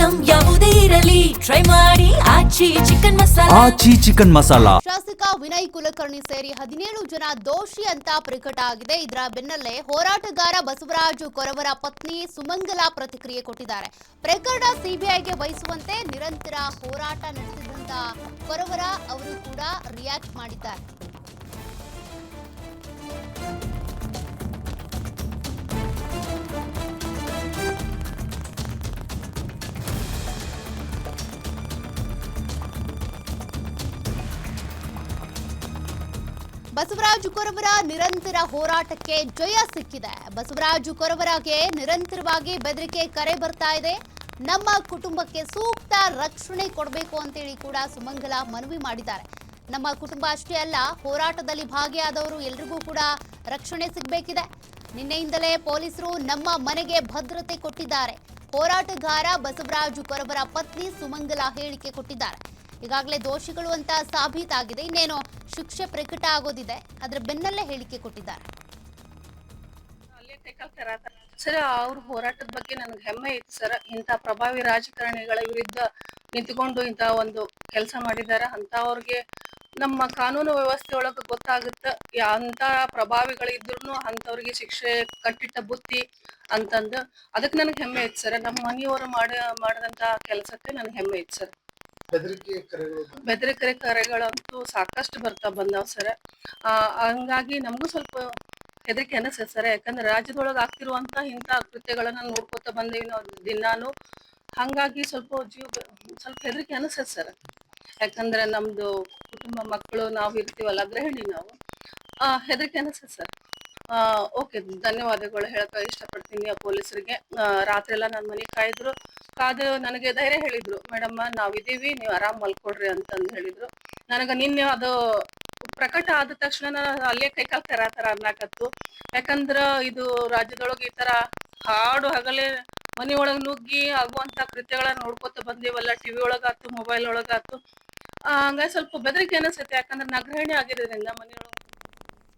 Item ಯಾವುದೇ ಇರಲಿ try ಮಾಡಿ ಆಚಿ ಚಿಕನ್ ಮಸಾಲಾ. ಶಾಸಕ ವಿನಯ್ ಕುಲಕರ್ಣಿ ಸೇರಿ 17 ಜನ ದೋಷಿ ಅಂತ ಪ್ರಕಟ ಆಗಿದೆ. ಇದರ ಬೆನ್ನಲ್ಲೇ ಹೋರಾಟಗಾರ ಬಸವರಾಜು ಕೊರವರ ಪತ್ನಿ ಸುಮಂಗಲಾ ಪ್ರತಿಕ್ರಿಯೆ ಕೊಟ್ಟಿದ್ದಾರೆ. ಪ್ರಕರಣ ಸಿಬಿಐಗೆ ವಹಿಸುವಂತೆ ನಿರಂತರ ಹೋರಾಟ ನಡೆಸಿದಂತ ಕೊರವರ ಅವರು ಕೂಡ ರಿಯಾಕ್ಟ್ ಮಾಡಿದ್ದಾರೆ. ಬಸವರಾಜು ಕೊರವರ ನಿರಂತರ ಹೋರಾಟಕ್ಕೆ ಜಯ ಸಿಕ್ಕಿದೆ. ಬಸವರಾಜು ಕೊರವರಗೆ ನಿರಂತರವಾಗಿ ಬೆದರಿಕೆ ಕರೆ ಬರ್ತಾ ಇದೆ. ನಮ್ಮ ಕುಟುಂಬಕ್ಕೆ ಸೂಕ್ತ ರಕ್ಷಣೆ ಕೊಡಬೇಕು ಅಂತೇಳಿ ಕೂಡ ಸುಮಂಗಲಾ ಮನವಿ ಮಾಡಿದ್ದಾರೆ. ನಮ್ಮ ಕುಟುಂಬ ಅಷ್ಟೇ ಅಲ್ಲ, ಹೋರಾಟದಲ್ಲಿ ಭಾಗಿಯಾದವರು ಎಲ್ರಿಗೂ ಕೂಡ ರಕ್ಷಣೆ ಸಿಗಬೇಕಿದೆ. ನಿನ್ನೆಯಿಂದಲೇ ಪೊಲೀಸರು ನಮ್ಮ ಮನೆಗೆ ಭದ್ರತೆ ಕೊಟ್ಟಿದ್ದಾರೆ. ಹೋರಾಟಗಾರ ಬಸವರಾಜು ಕೊರವರ ಪತ್ನಿ ಸುಮಂಗಲಾ ಹೇಳಿಕೆ ಕೊಟ್ಟಿದ್ದಾರೆ. ಈಗಾಗಲೇ ದೋಷಿಗಳು ಅಂತ ಸಾಬೀತಾಗಿದೆ, ಇನ್ನೇನು ಶಿಕ್ಷೆ ಪ್ರಕಟ ಆಗೋದಿದೆ. ಅದರ ಬೆನ್ನಲ್ಲೇ ಹೇಳಿಕೆ ಕೊಟ್ಟಿದ್ದಾರೆ. ಸರ್, ಅವ್ರ ಹೋರಾಟದ ಬಗ್ಗೆ ನನಗೆ ಹೆಮ್ಮೆ ಇತ್ತು ಸರ್. ಇಂಥ ಪ್ರಭಾವಿ ರಾಜಕಾರಣಿಗಳ ವಿರುದ್ಧ ನಿಂತ್ಕೊಂಡು ಇಂಥ ಒಂದು ಕೆಲಸ ಮಾಡಿದಾರ. ಅಂತವ್ರಿಗೆ ನಮ್ಮ ಕಾನೂನು ವ್ಯವಸ್ಥೆ ಒಳಗೆ ಗೊತ್ತಾಗುತ್ತೆ ಅಂತ ಪ್ರಭಾವಿಗಳಿದ್ರು ಅಂತವ್ರಿಗೆ ಶಿಕ್ಷೆ ಕಟ್ಟಿಟ್ಟ ಬುತ್ತಿ ಅಂತಂದು ಅದಕ್ಕೆ ನನಗೆ ಹೆಮ್ಮೆ ಇತ್ತು ಸರ್. ನಮ್ಮ ಮನೆಯವರು ಮಾಡಿದಂತ ಕೆಲಸಕ್ಕೆ ನನಗೆ ಹೆಮ್ಮೆ ಇತ್ತು ಸರ್. ಬೆದರಿಕೆ ಕರೆಗಳಂತೂ ಸಾಕಷ್ಟು ಬರ್ತಾ ಬಂದಾವ್ ಸರ್. ಹಂಗಾಗಿ ನಮಗೂ ಸ್ವಲ್ಪ ಹೆದರಿಕೆ ಅನಿಸ್ತದೆ ಸರ್. ಯಾಕಂದ್ರೆ ರಾಜ್ಯದೊಳಗೆ ಆಗ್ತಿರುವಂತ ಇಂಥ ಕೃತ್ಯಗಳನ್ನ ನೋಡ್ಕೊತ ಬಂದೇವಿ ನಾವು ದಿನಾನು. ಹಂಗಾಗಿ ಸ್ವಲ್ಪ ಹೆದರಿಕೆ ಅನಿಸ್ತದೆ ಸರ್. ಯಾಕಂದ್ರೆ ನಮ್ದು ಕುಟುಂಬ ಮಕ್ಕಳು ನಾವು ಇರ್ತೀವಲ್ಲ, ಗೃಹಿಣಿ ನಾವು. ಹೆದರಿಕೆ ಅನಿಸ್ತದೆ ಸರ್. ಓಕೆ, ಧನ್ಯವಾದಗಳು ಹೇಳಕ್ ಇಷ್ಟಪಡ್ತೀನಿ ಪೊಲೀಸರಿಗೆ. ರಾತ್ರಿ ಎಲ್ಲ ನನ್ನ ಮನೆ ಕಾದು ನನಗೆ ಧೈರ್ಯ ಹೇಳಿದ್ರು, ಮೇಡಮ್ಮ ನಾವಿದ್ದೀವಿ, ನೀವು ಆರಾಮ್ ಮಲ್ಕೊಡ್ರಿ ಅಂತಂದು ಹೇಳಿದ್ರು. ನನಗ ನಿನ್ನೆ ಅದು ಪ್ರಕಟ ಆದ ತಕ್ಷಣ ಅಲ್ಲೇ ಕೈಕಾಲ್ ತರ ಅನ್ಲಾಕತ್ತು. ಯಾಕಂದ್ರ ಇದು ರಾಜ್ಯದೊಳಗೆ ಈ ತರ ಹಾಡು ಹಗಲೇ ಮನಿ ಒಳಗ್ ನುಗ್ಗಿ ಆಗುವಂತ ಕೃತ್ಯಗಳನ್ನ ನೋಡ್ಕೊತ ಬಂದೇವಲ್ಲ, ಟಿವಿ ಒಳಗಾತು ಮೊಬೈಲ್ ಒಳಗಾತು. ಹಂಗಾಗಿ ಸ್ವಲ್ಪ ಬೆದರಿಕೆ ಅನಿಸ್ತೈತೆ. ಯಾಕಂದ್ರೆ ನಾ ಗೃಹಿಣಿ ಆಗಿರೋದ್ರಿಂದ ಮನೆಯೊಳಗೆ